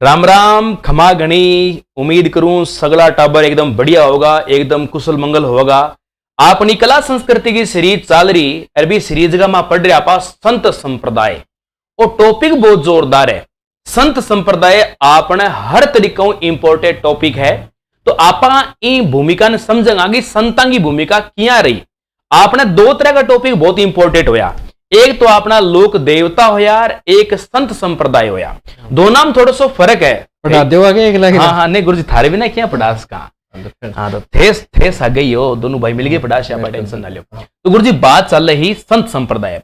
राम राम खमा घनी। उम्मीद करूं सगला टाबर एकदम बढ़िया होगा, एकदम कुशल मंगल होगा। अपनी कला संस्कृति की सीरीज चल रही अरबी सीरीज का मैं पढ़ रहा पा संत संप्रदाय। और टॉपिक बहुत जोरदार है। संत संप्रदाय आपने हर तरीकों इंपोर्टेंट टॉपिक है। तो आप इन भूमिका ने समझेंगे कि संतां की भूमिका क्या रही। आपने दो तरह का टॉपिक बहुत इंपोर्टेंट होया। एक तो अपना लोक देवता होया, एक संत संप्रदाय होया। दोनों में थोड़ा सा फर्क है। पढ़ा दो आगे एक लगे। हाँ नहीं गुरुजी थारे भी ना क्या पढ़ास का। हाँ तो थेस आ गई हो, दोनों भाई मिल गए पढ़ास, आप टेंशन ना लो। तो गुरुजी बात चल रही संत संप्रदाय।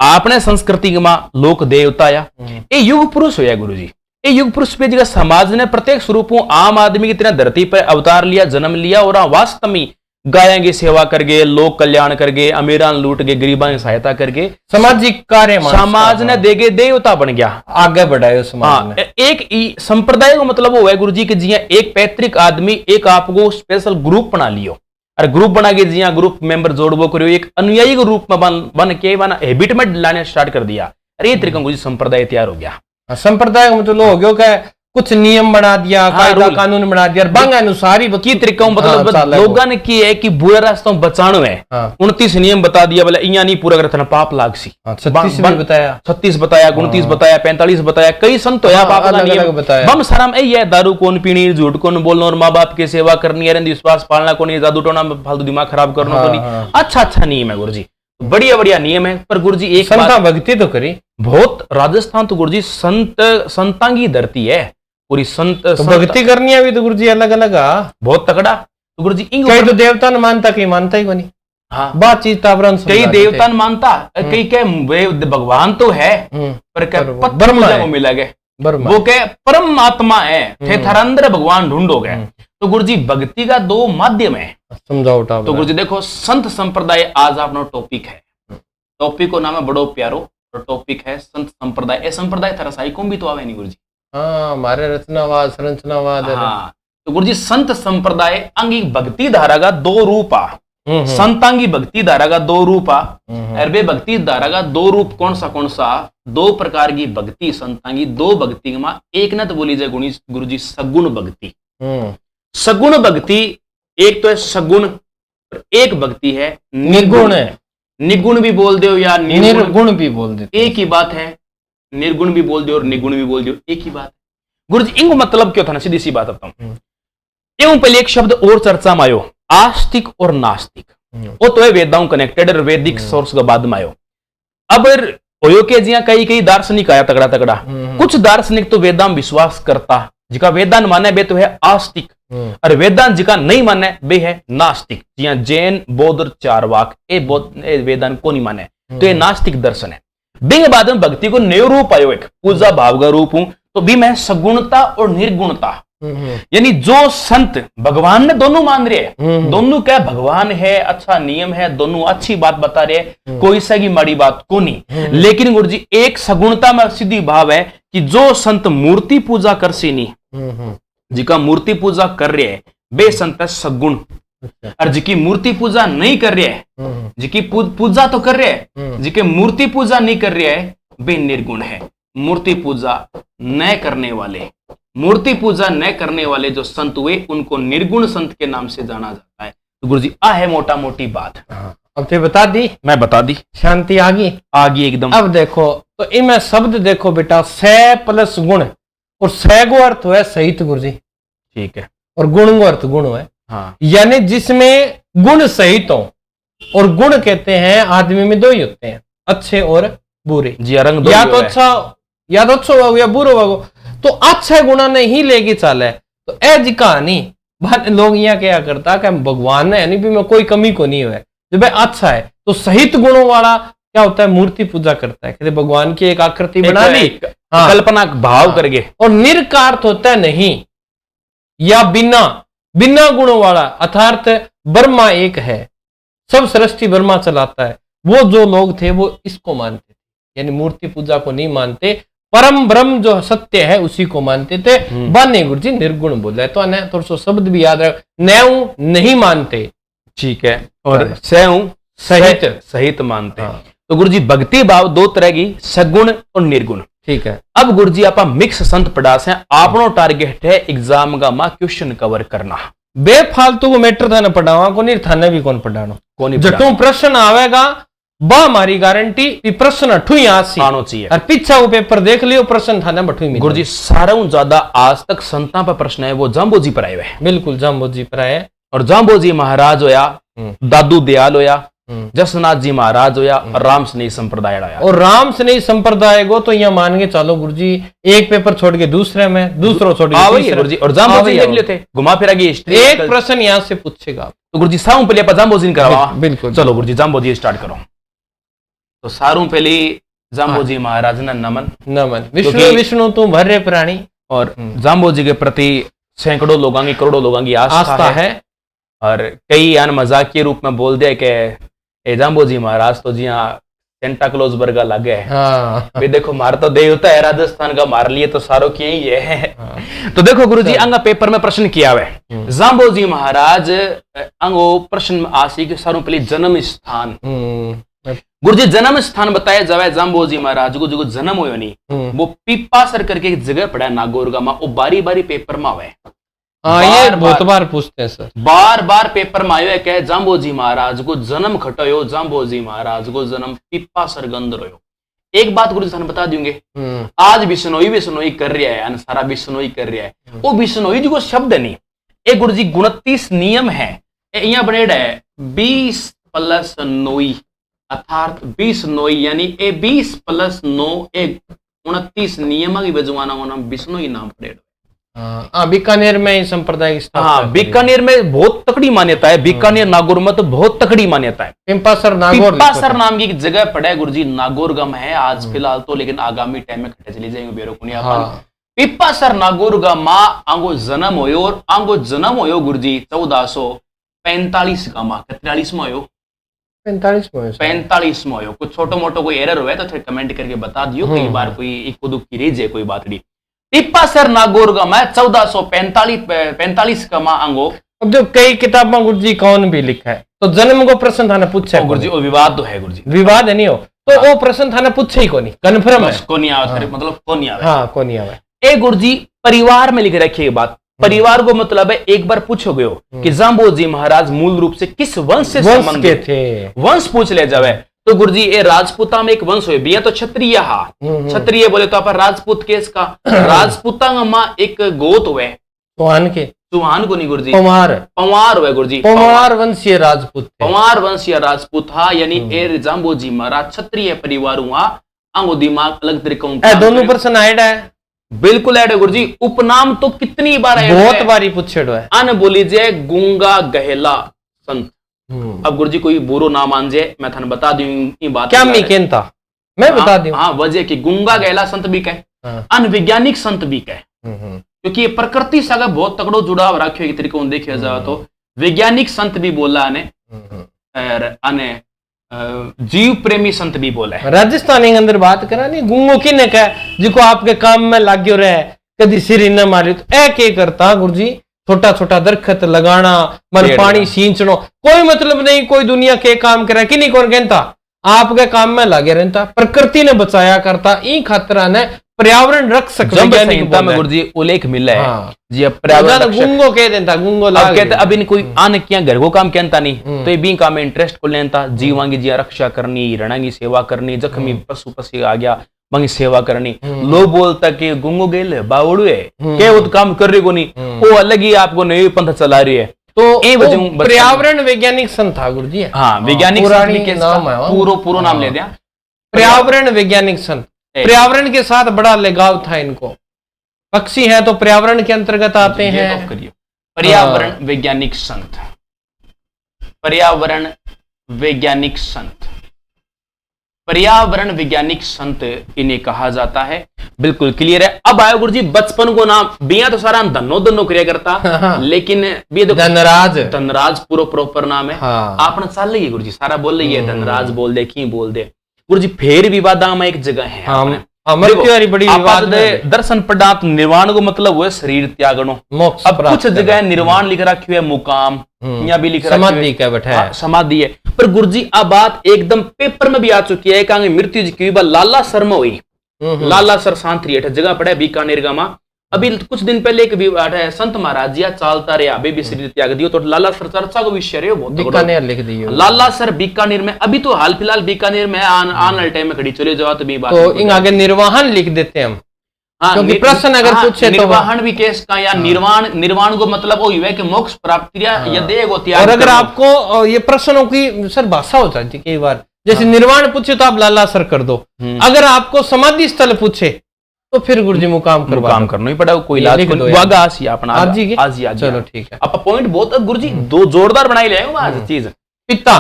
आपने संस्कृति में लोक देवता या ये युग पुरुष होया गुरुजी। ये युग पुरुष पे जगह समाज ने प्रत्येक स्वरूपों आम आदमी की तरह धरती पर अवतार लिया, जन्म लिया और वास्तव में गायों की सेवा करके, लोक कल्याण करके, अमीरान लूट के, गरीबां की सहायता करके सामाजिक कार्य समाज ने देगे देवता बन गया, आगे बढ़ाया समाज ने। एक संप्रदाय को मतलब वो है गुरुजी कि जिया एक पैतृक आदमी एक आपको स्पेशल ग्रुप बना लियो और ग्रुप बना के जिया ग्रुप मेंबर जोड़बो करियो, एक अनुयायी के रूप में बन के बना हैबिट में लाने स्टार्ट कर दिया। अरे ये तरीका गुरुजी संप्रदाय तैयार हो गया। संप्रदाय का मतलब हो गया क्या, कुछ नियम बना दिया, कायदा कानून बना दिया, बंग अनुसार ही की तरीका मतलब लोगों ने की है कि बुरे रास्तों बचानो है। 29 नियम बता दिया, बोले इया नहीं पूरा करता पाप लाग सी। 36 बताया, 36 बताया, 29 बताया, 45 बताया, कई संत होया पाप का नियम बताया। बम सारा में यही है, दारू कौन पीनी, झूठ कौन बोलना और माँ बाप की सेवा करनी है, विश्वास पालना को नहीं, जादू टोना में फालतू दिमाग खराब करना को नहीं। अच्छा नियम है गुरुजी, बढ़िया बढ़िया नियम है। पर गुरुजी एक संता भक्ति तो करी बहुत। राजस्थान तो गुरुजी संतां की धरती है पूरी। संत भक्ति करनी है भी तो गुरुजी अलग अलग बहुत तगड़ा। तो गुरुजी कई तो देवता ने मानता, कई मानता ही नहीं। हाँ बातचीत कई देवता ने मानता, कई कह भगवान तो है पर ब्रह्मा को मिला गया, वो कह परमात्मा है, थे थरंद्र भगवान ढूंढो गए। तो गुरुजी भक्ति का दो माध्यम है, समझाओ। तो गुरुजी देखो संत संप्रदाय आज अपना टॉपिक है। टॉपिक को नाम है बड़ो प्यारो, और टॉपिक है संत संप्रदाय। ए संप्रदाय थरा साइकों भी तो आवे नहीं गुरुजी। हाँ हमारे रचनावाद संरचनावाद। हाँ तो गुरुजी संत संप्रदाय अंगी भक्ति धारा का दो रूप आ। संतांगी भक्ति धारा का दो रूप आ। अरबे भक्ति धारा का दो रूप कौन सा, दो प्रकार की भक्ति संतांगी। दो भक्ति में एक न तो बोली जाए गुरुजी सगुण भक्ति। सगुण भक्ति एक तो है सगुण, एक भक्ति है निर्गुण। निगुण भी बोल दो या निर्गुण भी बोल दो, एक ही बात है। निर्गुण भी बोल दो और निगुण भी बोल दो, एक ही बात है। गुरुजी इनको मतलब क्यों था ना, सीधी सी बात बताऊं। एवं पहले एक शब्द और चर्चा में आयो, आस्तिक और नास्तिक। वो तो है वेदाओं कनेक्टेड और वैदिक सोर्स का बाद में आयो। अब होयो के जिया कई दार्शनिक आया तगड़ा तगड़ा। कुछ दार्शनिक तो वेदांत विश्वास करता, जिका वेदांत माने बे तो है आस्तिक, और वेदांत जिका नहीं माने बे है नास्तिक। जिया जैन बौद्ध और चारवाक ए वेदांत को नहीं माने तो ये नास्तिक दर्शन है। बिंग बाद में भक्ति को नयो रूप आयो, एक पूजा भाव का रूप हूं तो भी मैं सगुणता और निर्गुणता। यानी जो संत भगवान ने दोनों मान रहे हैं, दोनों क्या भगवान है, अच्छा नियम है, दोनों अच्छी बात बता रहे हैं, कोई सगी माड़ी बात को नहीं। लेकिन गुरुजी एक सगुणता में सीधी भाव है कि जो संत मूर्ति पूजा कर सी नहीं, जिका मूर्ति पूजा कर रहे हैं बे संत है सगुण, और जिकी मूर्ति पूजा नहीं कर रहे हैं, जिकी पूजा तो कर रहे हैं, जिके मूर्ति पूजा नहीं कर रहे हैं वे निर्गुण है। मूर्ति पूजा न करने वाले जो संत हुए उनको निर्गुण संत के नाम से जाना जाता है। तो गुरुजी आ है मोटा मोटी बात। अब तो बता दी, मैं बता दी, शांति आ गई एकदम। अब देखो तो इनमें शब्द देखो बेटा, स प्लस गुण, और स को अर्थ है सहित गुरुजी, ठीक है, और गुण को अर्थ गुण है। हाँ। यानी जिसमें गुण सहित हो, और गुण कहते हैं आदमी में दो ही होते हैं, अच्छे और बुरे। जी रंग या तो अच्छा हो या बुरो हो, तो अच्छे गुणा ने ही लेके चले। तो ए जी कहानी लोग यहाँ क्या करता कि भगवान है नहीं में कोई कमी को नहीं हुआ, जब भाई अच्छा है तो सहित गुणों वाला क्या होता है, मूर्ति पूजा करता है, कहते भगवान की एक आकृति बना ली, कल्पना भाव करके। और निर्कार्थ होता है नहीं या बिना गुणों वाला, अर्थात ब्रह्मा एक है, सब सृष्टि ब्रह्मा चलाता है। वो जो लोग थे वो इसको मानते थे, यानी मूर्ति पूजा को नहीं मानते, परम ब्रह्म जो सत्य है उसी को मानते थे। बाने गुरुजी निर्गुण बोला है, तो थोड़ा सा शब्द भी याद रख, नैऊ नहीं मानते, ठीक है, और सहित मानते। तो गुरुजी भक्ति भाव दो तरह की, सगुण और निर्गुण। ठीक है। अब गुरुजी आप मिक्स संत पढ़ा से आपनो टारगेट है एग्जाम का मा क्वेश्चन कवर करना। बेफालतू को मैटर था ना पढ़ावा को नहीं, थाने भी कौन पढ़ानो, कौन जटू प्रश्न आवेगा बा हमारी गारंटी, प्रश्न अठू ही आज आनो चाहिए और पीछा वो पेपर देख लियो, प्रश्न थाने बठू ही। गुरुजी सारा ज्यादा आज तक संता पर प्रश्न है वो जाम्बोजी पर आए हुए हैं। बिल्कुल जाम्बोजी पर आए। और जाम्बोजी महाराज होया, दादू दयाल होया, जसनाथ जी महाराज होया और राम स्नेही संप्रदाय आया। और राम स्नेही संप्रदाय को तो यहाँ मान के चलो गुरुजी, एक पेपर छोड़ के दूसरे में, दूसरों छोड़ के तीसरे। गुरुजी और जाम्बोजी देख लिए थे घुमा फिरा की हिस्ट्री, एक प्रश्न यहाँ से पूछेगा तो गुरुजी सारों पहले आप जाम्बोजी करवा। बिल्कुल चलो गुरुजी जाम्बोजी स्टार्ट करो। तो सारों पहले जाम्बोजी महाराज ने नमन। नमन। विष्णु विष्णु तू भर्रे प्राणी। और जाम्बोजी के प्रति सैकड़ों लोगों की, करोड़ों लोगों की आस्था है। और कई यान मजाक के रूप में बोल दिया कि जाम्बोजी महाराज तो जी हाँ सेंटा क्लोज वर्गा लगे है। हाँ। देखो मार तो देवता है राजस्थान का, मार लिए तो सारों की ही ये है। हाँ। तो देखो गुरुजी अंग पेपर में प्रश्न किया हुआ है जाम्बोजी महाराज अंगो प्रश्न आसी के सारों पहले जन्म स्थान। गुरुजी जन्म स्थान बताया जावे जाम्बोजी महाराज को जो जन्म हो नहीं वो पीपासर करके एक जगह पड़ा है नागौर में, वो बारी बारी पेपर में आवे। ये बहुत बार पूछते हैं सर, बार बार पेपर में आयो है कि जाम्बोजी महाराज को जन्म खटोयो, जाम्बोजी महाराज को जन्म पीपासर गंद रोयो। एक बात गुरुजी थाने बता देंगे, आज बिश्नोई कर रहा है, सारा बिश्नोई कर रहा है। वो बिश्नोई जी को शब्द नहीं, एक गुरुजी 29 नियम है यहाँ बनेड़ा है 20+9 अर्थात 20 नोई यानी 20+9 29 नियम की बजवाना को नाम बिश्नोई नाम पड़ेगा। बीकानेर में संप्रदाय की हाँ बीकानेर में बहुत तकड़ी मान्यता है, बीकानेर नागौर में तो बहुत तकड़ी मान्यता है। पिंपासर नाम की जगह पड़ा है गुरुजी, नागौर गम है आज फिलहाल तो, लेकिन आगामी टाइम में खटे चली जाएंगे बेरोकुनिया। पिंपासर नागौर गा माँ आंगो जन्म होयो, और आंगो जन्म होयो गुरुजी 1445 का माँ 43 में होयो 45 में होयो। कुछ छोटो मोटो कोई एरर हुआ तो कमेंट करके बता दियो, कई बार कोई एक दुख की रेज है कोई बात नहीं। पिंपासर नागौर का मैं 1445 का माँ अंगो। अब जो कई किताबों गुरुजी कौन भी लिखा है तो जन्म को प्रश्न थाने पूछे गुरुजी, वो विवाद तो है गुरुजी, विवाद है नहीं हो तो वो प्रश्न थाने पूछे ही कोनी, कन्फर्म है कोनी आवे, मतलब कोनी आवे। हाँ कोनी आवे। ए गुरुजी परिवार में लिख रखी बात, परिवार को मतलब है एक बार पूछो गयो कि जाम्बोजी महाराज मूल रूप से किस वंश से संबंधित थे, वंश पूछ ले जावे तो गुरुजी ये राजपूता में एक वंश हुए बिया तो क्षत्रिय हा, क्षत्रिय बोले तो आप राजपूत केस का राजपूता मां एक गोत हुए चौहान को नहीं गुरुजी, पवार हुए गुरुजी, पवार वंशीय राजपूत, पवार वंशीय राजपूत हा। यानी ए जाम्बोजी महाराज क्षत्रिय परिवार हुआ, आंगो दिमाग अलग तरीके दोनों पर्सन ऐड है, बिल्कुल ऐड है गुरुजी। उपनाम तो कितनी बार बहुत बारी पूछे है। अन बोली जे गुंगा गहला संत। अब गुरुजी कोई बुरो ना मान जाए, मैं थाने बता दूं बात क्या था मैं बता दूं। हाँ वजह की गुंगा गहला संत भी कहे, अनवैज्ञानिक संत भी कहे, क्योंकि ये प्रकृति से अगर बहुत तगड़ो जुड़ाव रखे एक तरीके देखा जाए तो वैज्ञानिक संत भी बोला ने, जीव प्रेमी संत भी बोला है। राजस्थानी के अंदर बात करा नहीं गुंगो की ने कहा जिको आपके काम में लाग्यो रहे कदी सिर न मारे तो ए के करता गुरुजी, छोटा छोटा दरखत लगाना, मन पानी सींचनो, कोई मतलब नहीं, कोई दुनिया के काम करे कि नहीं कौन कहता आपके काम में लगे रहता, प्रकृति ने बचाया करता, ई खतरा ने पर्यावरण रख सकता में गुरुजी उल्लेख मिला है जी। पर्यावरण गुंगो कह देता, गुंगो लाग कहते अब इन कोई आन किया घर को काम कहता नहीं तो ये भी काम में इंटरेस्ट को लेता, जीवां की जिया रक्षा करनी, रणा की सेवा करनी, जख्मी पशु पक्षी आ गया मंगी सेवा करनी। लोग बोलता कि गुंगो गेल बावड़ू है के वो काम कर रही को नहीं, वो अलग ही आपको नई पंथ चला रही है। तो पर्यावरण वैज्ञानिक संत था गुरुजी। हाँ वैज्ञानिक पूरा नाम ले दिया, पर्यावरण वैज्ञानिक संत। पर्यावरण के साथ बड़ा लगाव था इनको, पक्षी हैं तो पर्यावरण के अंतर्गत आते हैं। पर्यावरण वैज्ञानिक संत, पर्यावरण वैज्ञानिक संत, पर्यावरण वैज्ञानिक संत इन्हें कहा जाता है। बिल्कुल क्लियर है। अब आयो गुरुजी बचपन को नाम बिया तो सारा धनो धनो क्रिया करता, लेकिन धनराज पूरा प्रॉपर नाम है। आपने चाल रही है गुरुजी, सारा बोल रही है धनराज बोल दे की बोल दे गुरुजी। फेर विवादा में एक जगह है बड़ी दर्शन पदार्थ निर्वाण को मतलब हुआ शरीर त्यागनो। अब कुछ जगह निर्वाण लिख रखी है मुकाम, यहाँ भी लिख समाधि का बैठा समाधि है। पर गुरुजी अब बात एकदम पेपर में भी आ चुकी है कि मृत्यु जी की लाला शर्मा हुई लाला सर सांथरी अठ जगह पड़े बीकानेर गामा। अभी कुछ दिन पहले एक संत महाराज जी चालता रहा बेबी श्री त्याग दियो तो लाला सर चर्चा को विषय रहे बहुत बीकानेर लिख दियो। लाला सर बीकानेर में अभी तो हाल फिलहाल बीकानेर में आने टाइम में खड़ी चले जाओ तो भी बात तो इन आगे निर्वाहन लिख देते हैं हम। क्योंकि प्रश्न अगर पूछे तो निर्वाहन भी केस का या निर्वाण को मतलब वो है कि मोक्ष प्राप्ति या देह को त्याग। और अगर आपको ये प्रश्नों की सर भाषा हो जाती कई बार, जैसे निर्वाण पूछे तो आप लाला सर कर दो, अगर आपको समाधि स्थल पूछे तो फिर गुरुजी मुकाम करना ही पड़ा, कोई इलाज अपना आज चलो ठीक है। आप पॉइंट बहुत गुरुजी दो जोरदार बनाई ले चीज। पिता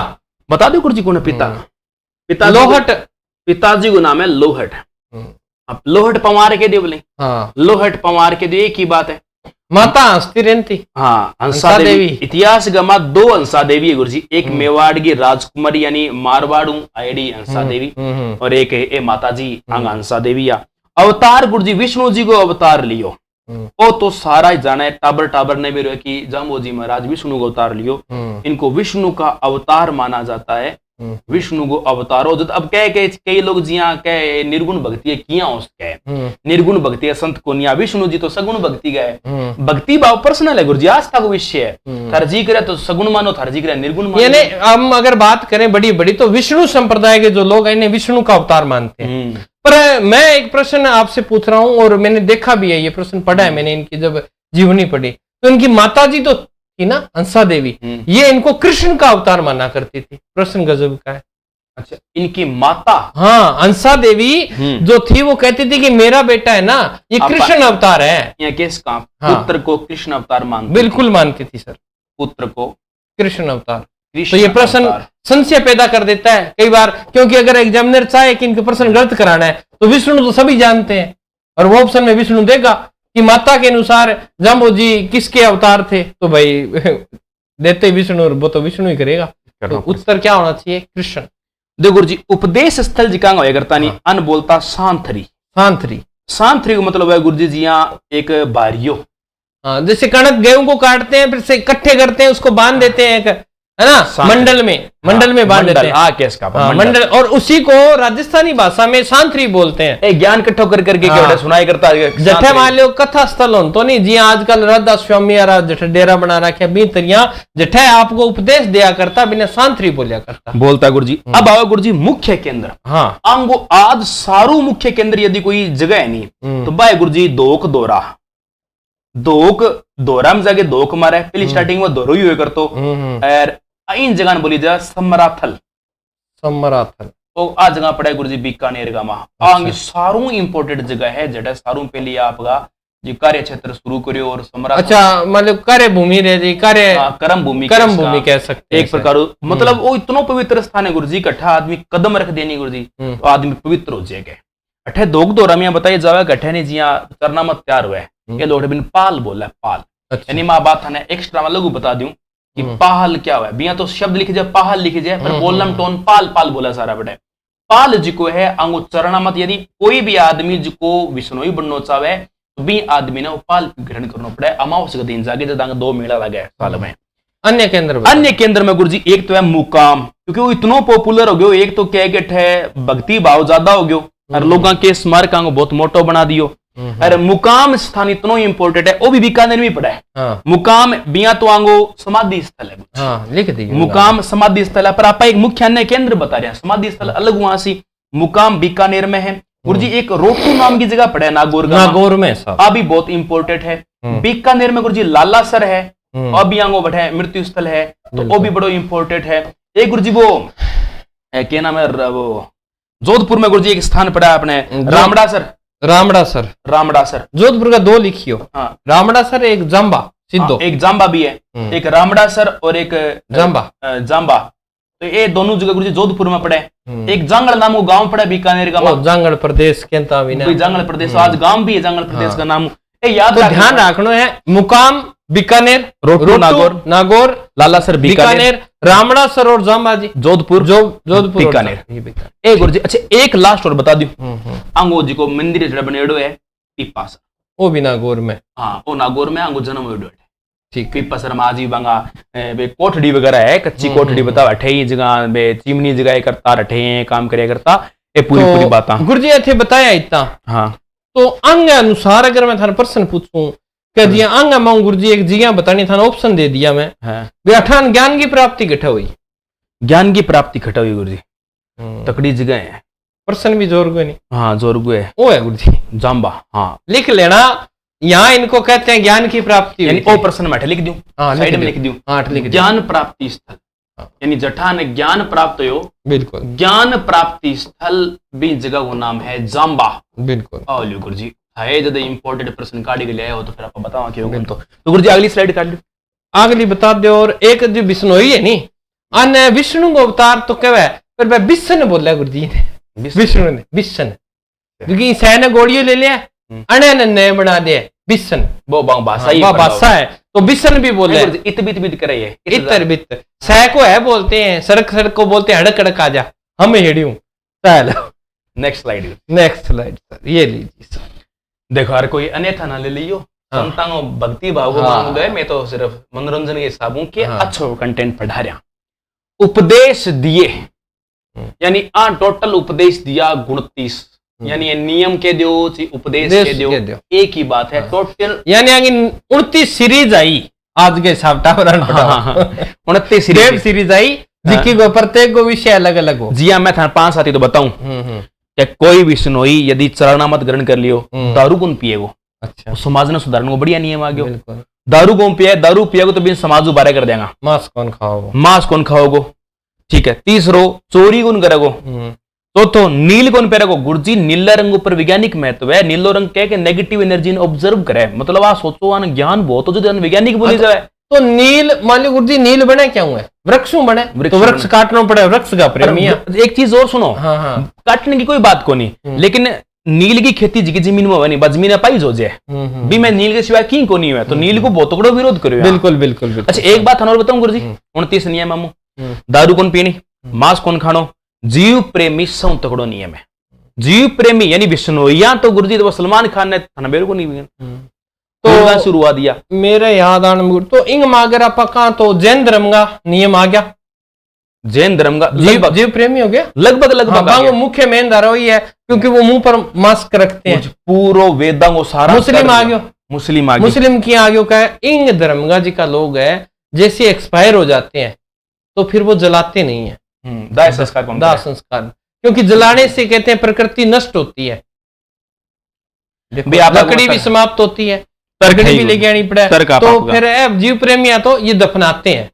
बता दो गुरुजी कौन है पिता? पिता लोहट, पिताजी को नाम है लोहट। अब लोहट पवार के दियो बोले, लोहट पवार के दियो एक ही बात है। माता हंसती रहती, हाँ हंसा देवी। इतिहास गमा दो हंसा देवी है गुरुजी, एक मेवाड़ की राजकुमारी यानी मारवाड़ू आईडी हंसा देवी और एक है माता जी अंग हंसा देवी। अवतार गुरुजी विष्णु जी को अवतार लियो ओ तो सारा ही जाना है, टाबर टाबर ने भी कि जाम्बो जी महाराज विष्णु को अवतार लियो, इनको विष्णु का अवतार माना जाता है। विष्णु को अवतार हो अब कई लोग जिया कह निर्गुण भक्ति है किया उसके निर्गुण भक्ति है संत को निया, विष्णु जी तो सगुण भक्ति गए। भक्ति भाव पर्सनल है गुरुजी, आस्था का विषय है। थर्जी करे तो सगुण मानो, थर्जी करे निर्गुण मानो। यानी हम अगर बात करें बड़ी बड़ी तो विष्णु संप्रदाय के जो लोग हैं इन्हें विष्णु का अवतार मानते हैं। पर मैं एक प्रश्न आपसे पूछ रहा हूं और मैंने देखा भी है, ये प्रश्न पढ़ा है मैंने, इनकी जब जीवनी पढ़ी तो इनकी माता जी तो थी ना हंसा देवी, ये इनको कृष्ण का अवतार माना करती थी। प्रश्न गजब का है। अच्छा इनकी माता, हाँ हंसा देवी जो थी वो कहती थी कि मेरा बेटा है ना ये कृष्ण अवतार है। या किसका? पुत्र को कृष्ण अवतार मानती, बिल्कुल मानती थी सर, पुत्र को कृष्ण अवतार। तो ये प्रश्न संशय पैदा कर देता है कई बार, क्योंकि अगर एग्जामिनर चाहे कि इनके प्रश्न गलत कराना है तो विष्णु तो सभी जानते हैं और वो ऑप्शन में विष्णु देगा कि माता के अनुसार जाम्बो जी किसके अवतार थे, तो भाई देते विष्णु और वो तो विष्णु ही करेगा। तो उत्तर क्या होना चाहिए? कृष्ण। देखो गुरुजी उपदेश स्थल जी कहां होया करता नहीं अन बोलता सांथरी। सांथरी, सांथरी का मतलब है गुरुजी जी यहाँ एक बारियो, जैसे कणक गेहूं को काटते हैं फिर से इकट्ठे करते हैं उसको बांध देते हैं है ना, मंडल में बांध देते हैं मंडल, और उसी को राजस्थानी भाषा में सांथरी बोलते हैं। ज्ञान इकट्ठो कर करके सुनाई करता है। जठे मान लो कथा स्थल हो तो नहीं जी आजकल राधा स्वामी जठ डेरा बना रखे बीतरिया जठे आपको उपदेश दिया करता बिना सांथरी बोलिया करता बोलता गुरुजी। अब आओ गुरुजी मुख्य केंद्र, हाँ अंगो आज सारू मुख्य केंद्र यदि कोई जगह है नहीं तो भाई गुरुजी दोक दोरा, दोक दोरा में जाके दोक मारे पहली स्टार्टिंग में दोरो ही हुए कर तो और इन जगह बोली जा समराथल, समराथल तो आ जगह पड़े गुरुजी बीकानेर का मा आंगे सारू इंपोर्टेंट जगह है जटा सारू पहले आपका जो कार्य क्षेत्र शुरू करियो और समराथल। अच्छा मतलब कार्य भूमि रह जी, कार्य कर्म भूमि कह सकते एक प्रकार मतलब वो इतना पवित्र स्थान है गुरुजी, कट्ठा आदमी कदम रख देनी गुरुजी तो आदमी पवित्र हो जाएगा। अठे दोग दोरा में बताइए जावे कट्ठे ने जिया चरना मत तैयार हुआ है ये लोड बिन पाल बोला पाल, यानी माँ बात था एक्स्ट्रा मैं लघु बता दूं कि पाल क्या हुआ है, बिया तो शब्द लिखे जाए पाहल लिखे जाए पर बोलम टोन पाल पाल बोला सारा बड़े पाल जी को है अंगो चरणा मत। यदि कोई भी आदमी जिको विष्णोई बनना चाहे तो भी आदमी ने पाल ग्रहण करना पड़े। अमावस्या का दिन जाके जब 2 मेला लगे साल में। अन्य केंद्र में गुरुजी एक तो है मुकाम, क्योंकि वो इतना पॉपुलर हो गयो, एक तो क्या है भक्ति भाव ज्यादा हो गयो और लोगों के स्मारक बहुत मोटो बना दियो। अरे मुकाम स्थान इतना इंपोर्टेंट है वो भी बीकानेर में पड़ा है। मुकाम बिया तो आंगो समाधि स्थल है, लिख दी मुकाम समाधि स्थल है, पर आप एक मुख्य अन्य केंद्र बता रहे हैं समाधि स्थल अलग वहां से मुकाम बीकानेर में है। गुरुजी एक रोटू नाम की जगह पड़ा है नागौर में अभी बहुत इंपोर्टेंट है। बीकानेर में गुरुजी लालासर है अभी आंगो बैठे मृत्यु स्थल है तो वो भी बड़ो इंपोर्टेंट है। एक गुरुजी वो क्या नाम है वो जोधपुर में गुरुजी एक स्थान पड़ा है अपने रामड़ासर जोधपुर का 2 लिखियो। हाँ रामड़ासर एक जाम्बा सिद्धो, एक जाम्बा भी है, एक रामड़ासर और एक जाम्बा तो ये दोनों जगह गुरुजी जोधपुर में पड़े। एक जांगड़ नाम गांव पड़ा बीकानेर का, जांगड़ प्रदेश कहता भी ना, जांगड़ प्रदेश आज गांव भी है जांगड़ प्रदेश का नाम याद तो ध्यान रखना है। मुकाम बीकानेर, रोटू नागौर, लालासर बीकानेर, रामड़ासर और जाम्बाजी जोधपुर बीकानेर। एक गुरुजी अच्छा एक लास्ट और बता दूं अंगो जी को मंदिर जड़ा बनेड़ो है पीपासर, वो भी नागौर में, हाँ वो नागौर में अंगो जन्म हुए ठीक पीपासर में आजी बंगा कोठड़ी वगैरह है कच्ची कोठड़ी बता अठे ही जगह चिमनी जगह करता अठे काम करे करता ये पूरी पूरी बात गुरु जी इतने बताया इतना। हाँ तो अंग अनुसार अगर मैं थाने प्रश्न पूछूं कि जी अंग मैं गुरु जी एक जिया बतानी थाने ऑप्शन दे दिया मैं, वे अठान ज्ञान की प्राप्ति घटा हुई, ज्ञान की प्राप्ति घटा हुई गुरु जी, तकड़ी जगह है। प्रश्न भी जोर गए नहीं, हाँ जोर है वो है गुरु जी जाम्बा। हाँ लिख लेना, यहाँ इनको कहते हैं ज्ञान की प्राप्ति। यानी ओ प्रश्न में लिख दूं, साइड में लिख दूं, ज्ञान प्राप्ति स्थल, यानी जठान ज्ञान प्राप्त हो, बिल्कुल ज्ञान प्राप्ति स्थल भी जगह वो नाम है जाम्बा। बिल्कुल आओ गुरु जी है ज्यादा इंपॉर्टेंट प्रश्न काट के ले आए हो तो फिर आप बताओ क्यों। तो गुरु जी अगली स्लाइड काट लो, अगली बता दो। और एक जो विष्णोई है नी, अन्य विष्णु को अवतार तो कहवे पर वह विष्णु बोला गुरु जी ने, विष्णु ने विष्णु, क्योंकि सैन गोड़ियों ले लिया अने ने नए बना दिया विष्णु, वो भाषा है तो विष्णु भी बोले। इत बित बित करे ये इतर बित सह को है बोलते हैं, सड़क सड़क को बोलते हैं हड़क हड़क आ जा, हमें हेड़ियूं। Next slide, next slide sir, ये लीजिए सर। देखो हर कोई अन्यथा ना ले लियो, संतांगो भक्ति भाव को मांग गए, मैं तो सिर्फ मनोरंजन के हिसाबों के अच्छो कंटेंट पढ़ा रहा। उपदेश दिए यानी टोटल उपदेश दिया 29, यानी ये नियम के दो उपदेश के दो, एक ही बात है टोटल, यानी आगे 29 सीरीज आई आज के हिसाब टावर 29 सीरीज आई जिसकी को प्रत्येक को विषय अलग अलग हो। जी हाँ, मैं था 5 साथी तो बताऊं कि कोई विष्णोई यदि चरणामत ग्रहण कर लियो, दारू कौन पिएगो, अच्छा समाज ने सुधारने को बढ़िया नियम आ गयो। दारू कौन पिए, दारू पिएगो तो बिन समाज बारे कर देगा, मांस कौन खाओगो, मांस कौन खाओगो, ठीक है। तीसरो चोरी कौन करेगो, चौथो नील कौन पहरेगो। गुरुजी नीला रंग ऊपर वैज्ञानिक महत्व है, नीलो रंग कह के नेगेटिव एनर्जी ऑब्जर्व करे, मतलब आ सोचो आन ज्ञान बहुत हो जो वैज्ञानिक बोली जाए। तो नील मान लो गुरुजी नील बने क्या हुआ, वृक्षों बने, तो वृक्ष काटना पड़े, वृक्ष का प्रेमी। एक चीज और सुनो, काटने की कोई बात को नहीं, लेकिन नील की खेती जी जमीन में बनी, जमीन पाई जो जाए भी मैं नील के सिवाय की को नहीं हुआ, तो नील को बहुत तगड़ो विरोध करो। बिल्कुल बिल्कुल। अच्छा एक बात और बताऊं गुरुजी, 29 नियम मामू, दारू कौन पीनी, मांस कौन खानो, जीव प्रेमी सौ तगड़ो नियम है। जीव प्रेमी यानी विष्णुइया तो गुरुजी तो सलमान खान ने थाना को नहीं तो शुरू हुआ दिया मेरे याद आने। तो इंग मागर आप कहा तो जैन धर्म का नियम आ गया, जैन धर्म का जीव प्रेमी हो गया लगभग वो मुख्य मेन धारा वही है, क्योंकि वो मुंह पर मास्क रखते हैं। पूरा वेदांगो सारा मुस्लिम आ गयो, मुस्लिम की आ गयो का इंग धर्म का जी का लोग है, जैसे एक्सपायर हो जाते हैं तो फिर वो जलाते नहीं है, दाह संस्कार, क्योंकि जलाने से कहते हैं प्रकृति नष्ट होती है, लकड़ी भी समाप्त होती है, लकड़ी भी लेके आनी पड़े। तो फिर जीव प्रेमी तो ये दफनाते हैं,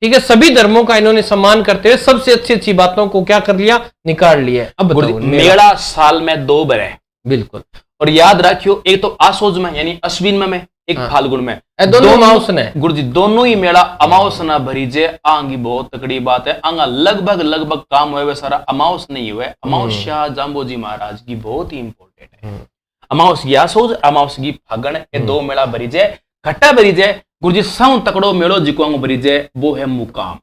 ठीक है। सभी धर्मों का इन्होंने सम्मान करते हुए सबसे अच्छी अच्छी बातों को क्या कर लिया, निकाल लिया। अब मेला साल में 2 बार है, बिल्कुल। और याद रखियो, एक तो आसोज में यानी अश्विन में, एक फाल्गुन में, दोनों अमावस ने गुरु जी दोनों ही मेला अमावस ना भरी जे आंगी बहुत तकड़ी बात है। आंगा लगभग काम हुए सारा अमावस नहीं हुए। अमावस्या जाम्बोजी महाराज की बहुत ही इंपॉर्टेंट है। अमावस की आसोज, अमावस की फागण, ये 2 मेला भरी जाए, खट्टा भरी जाए। गुरु जी सौ तकड़ो मेलो जिको भरी जाए वो है मुकाम।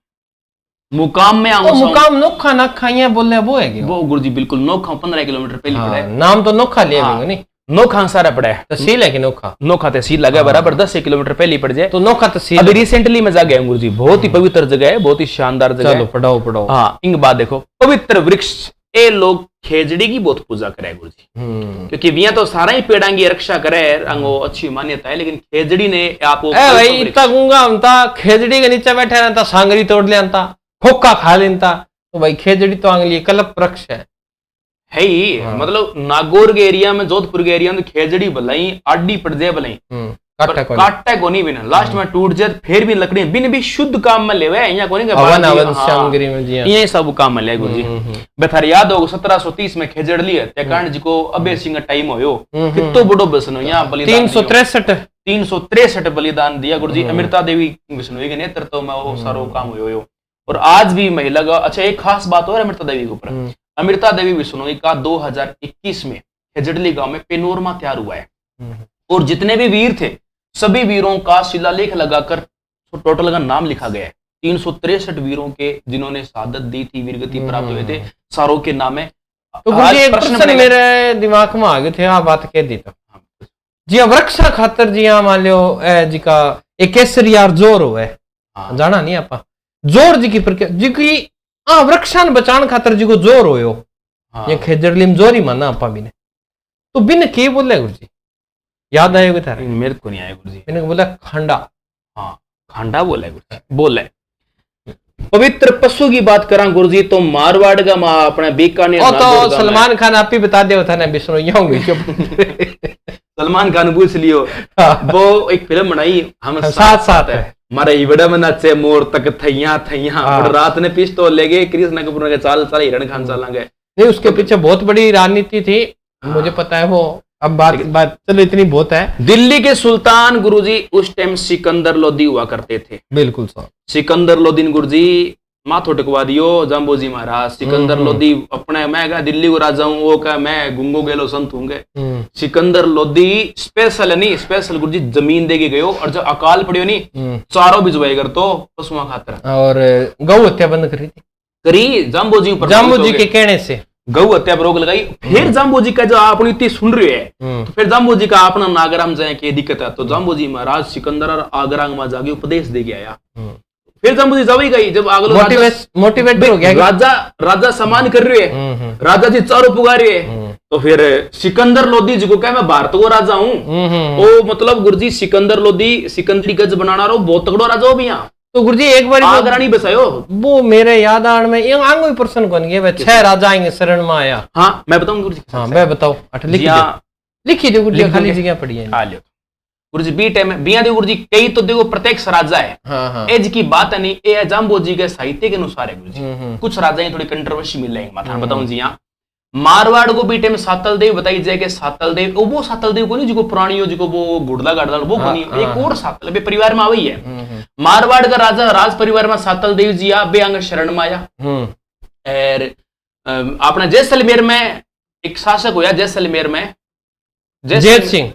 मुकाम में मुकाम नोखा ना खाइया बोले वो है वो गुरु जी बिल्कुल नोखा 15 किलोमीटर पहले पड़े, नाम तो नोखा लिया नहीं, नोखा सारा पड़ा है, तहसील है कि नोखा तहसील लगा बराबर 10 किलोमीटर पहले पड़ जाए तो नोखा तहसील। अभी रिसेंटली मैं जा गया गुरु जी, बहुत ही पवित्र जगह है, बहुत ही शानदार जगह है। पढ़ाओ। हाँ इंग बात देखो, पवित्र वृक्ष ये लोग खेजड़ी की बहुत पूजा करे गुरु जी, क्योंकि विया तो सारा ही पेड़ा की रक्षा करे, अंगो अच्छी मान्यता है, लेकिन खेजड़ी ने आपको भाई इतना गूंगा हमता खेजड़ी के नीचे बैठे रहता, सांगरी तोड़ लेता, खोखा खा लेता, तो भाई खेजड़ी तो आंगली कल्प वृक्ष है ही। मतलब नागौर के एरिया में, जोधपुर के एरिया में खेजड़ी भलाई आडी पड़ जाए भलाई काटा को नहीं बिना, लास्ट में टूट जाए फिर भी लकड़ी बिन भी शुद्ध काम में लेवे, यहाँ को नहीं ये सब काम में ले गुरु जी। बेथार याद होगा 1730 में खेजड़ली हत्याकांड जी को अभय सिंह टाइम हो कितो बड़ो बसन यहाँ बलिदान 363 बलिदान दिया गुरु जी। अमृता देवी विष्णु के नेतृत्व में वो सारो काम हो। और आज भी महिला का अच्छा एक खास बात और अमृता देवी के ऊपर, अमृता देवी विष्णोई का 2021 में खेजड़ली गांव में पेनोरमा तैयार हुआ है, और जितने भी वीर थे सभी वीरों का शिलालेख लगाकर टोटल का नाम लिखा गया है। 363 वीरों के जिन्होंने शहादत दी थी, वीरगति प्राप्त हुए थे, सारों के नाम है। तो एक प्रश्न मेरे दिमाग में आ गए थे, हाँ बात कह दी तो जी वृक्षा खातर जी हाँ मान लो जी का एक केसरियार जोर हुआ है, जाना नहीं आप जोर जी की प्रक्रिया जी की वृक्षान बचान खातर जी को जोर हो हाँ। ये खेजड़ली में जोरी माना आपा भी ने तो बिन के बोले गुरु जी याद आएगा थारे मेरे को नहीं आया गुरु जी। मैंने बोला खंडा हाँ खांडा बोला है गुरु जी, बोला है। पवित्र पशु की बात करा गुरु जी तो मारवाड़ का माँ अपने बीकानेर ओ नागौर तो गाँव सलमान खान आप ही बता दे था ना बिष्णु यहाँ होंगे में। सलमान खान पूछ लियो वो एक फिल्म बनाई हम साथ साथ है मारा इबड़ा में नाचे मोर तक थैया थैया हाँ। और रात ने पिस्तौल ले गए कृष्ण कपूर के चाल चाल हिरण खान चाल गए। नहीं उसके पीछे बहुत बड़ी राजनीति थी मुझे पता है वो अब बात चलो इतनी बहुत है। दिल्ली के सुल्तान गुरुजी उस टाइम सिकंदर लोदी हुआ करते थे। बिल्कुल साहब सिकंदर लोदीन गुरुजी माथो टिकवा दियो जाम्बोजी महाराज। सिकंदर लोदी अपने मैं क्या दिल्ली को राजा हूँ वो क्या मैं गुंगो गेलो संत होंगे। सिकंदर लोदी स्पेशल नहीं स्पेशल गुरुजी जमीन दे के गयो और जब अकाल पड़ियो नहीं चारों भिजवाए कर तो पशुओं खातर और गौ हत्या बंद करी थी करी जाम्बोजी ऊपर जाम्बोजी के कहने से गौ हत्या पर रोक लगाई। फिर जाम्बोजी का जो आपने इतनी सुन रहे है तो फिर जाम्बोजी का अपना नागरा में जाए के दिक्कत है तो जाम्बोजी महाराज सिकंदर और आगरा में जाके उपदेश दे के आया। फिर जाम्बोजी जब ही गई जब अगलो मोटिवेट हो गया राजा राजा सम्मान कर रहे है राजा जी चारों पुकार रहे है तो फिर सिकंदर लोदी जी को क्या मैं भारत को राजा हूँ ओ मतलब गुरुजी सिकंदर लोदी सिकंदरी गज बनाना रहो बहुत तगड़ो राजा हो भी यहाँ तो गुरुजी एक बार आगरा नहीं बसायो वो मेरे याद आने में ये आंगो ही प्रश्न कौन गया 6 राजा आएंगे शरण में आया। हाँ मैं बताऊं गुरुजी। हाँ मैं बताओ लिखी दो गुरुजी खाली जगह पड़ी है आ लियो गुरुजी बी टाइम में बिया दे गुरुजी कई तो देखो प्रत्यक्ष राजा है। हाँ। एज की बात है नहीं ये जाम्बोजी के साहित्य के अनुसार है गुरुजी। कुछ राजा थोड़ी कंट्रोवर्सी मिल जाएंगे माथा बताऊं जी। यहाँ मारवाड़ को बीटे में सातल देव बताई जाए कि सातल देव वो सातल देव को नहीं जिको पुरानी हो जिको वो घुड़ला गाड़ला वो को नहीं एक और सातल बे परिवार में आई है। मारवाड़ का राजा राज परिवार में सातल देव जी आ बे अंग शरण में आया। और अपना जैसलमेर में एक शासक हुआ जैसलमेर में जेत सिंह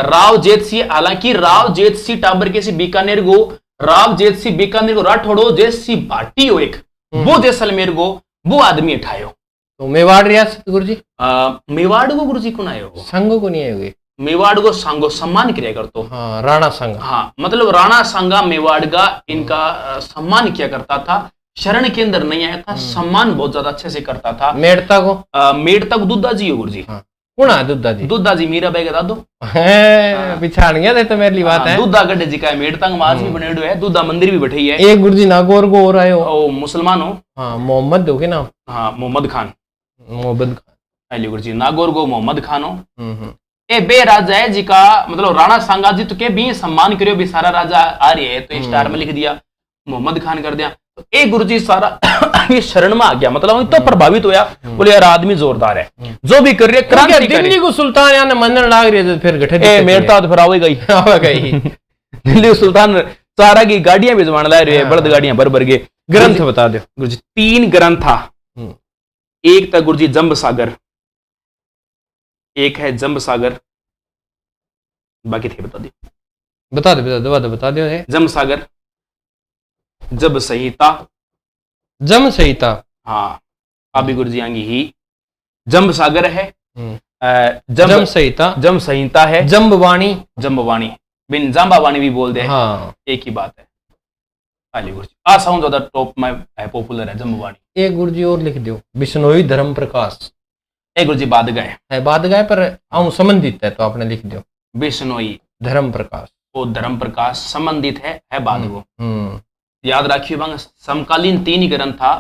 राव जेत सिंह। हालांकि राव जेत सिंह टाबर के सी बीकानेर को राव जेत सिंह बीकानेर को राठौड़ो जेत सिंह भाटी हो एक वो जैसलमेर को वो आदमी उठायो तो मेवाड़ रियासत गुरुजी मेवाड़ को गुरुजी कौन आयो संघ को नहीं आए हुए मेवाड़ को सांगो सम्मान किया कर तो हाँ राणा संघ हाँ मतलब राणा सांगा मेवाड़ का इनका सम्मान किया करता था। शरण के अंदर नहीं आया था सम्मान बहुत ज्यादा अच्छे से करता था। मेड़ता को मेड़ता को दुद्धा जी हो गुरुजी। कौन है दुद्धा जी? दुद्धा जी मीरा बाई का दादो बिछाड़ गया तो मेरी बात है। दुद्धा गड्ढे जी का मेड़ता आज भी बने हुए है दुद्धा मंदिर भी बैठे है। एक गुरुजी नागौर को हो रहा है वो मुसलमान हो हाँ मोहम्मद हो के नाम हाँ मोहम्मद खान अली गुरुजी नागौर को मोहम्मद खान हो ए बे राजा है जी का मतलब राणा सांगा जी तो के भी सम्मान करियो भी सारा राजा आ रही है तो स्टार में लिख दिया मोहम्मद खान कर दिया तो एक गुरुजी सारा ये शरण में आ गया मतलब तो प्रभावित होया बोले यार आदमी जोरदार है जो भी कर रही है क्रांति दिल्ली को सुल्तान यानी मनन लाग रही है फिर गठे मेरता तो फिर आवेगा ही दिल्ली सुल्तान सारा की गाड़ियां भिजवाने ला रहे हैं बड़द गाड़ियां भर भर के। ग्रंथ बता दो गुरुजी 3 ग्रंथ था। एक था गुरुजी जंब सागर एक है जंब सागर बाकी थे बता दो जंब सागर जब संहिता जम संहिता हाँ अभी गुरुजी आएंगी ही जंब सागर है जम संहिता है जम्बवाणी बिन जाम्बावाणी भी बोल दे हाँ एक ही बात है। आली गुरुजी आ साउंड ज्यादा टॉप में है पॉपुलर है जम्बवाणी। एक गुरुजी और लिख दो बिश्नोई धर्म प्रकाश एक गुरुजी बाद गए पर संबंधित है तो आपने लिख दो बिश्नोई धर्म प्रकाश वो धर्म प्रकाश संबंधित है बाद को याद रखिए समकालीन 3 ही ग्रंथ था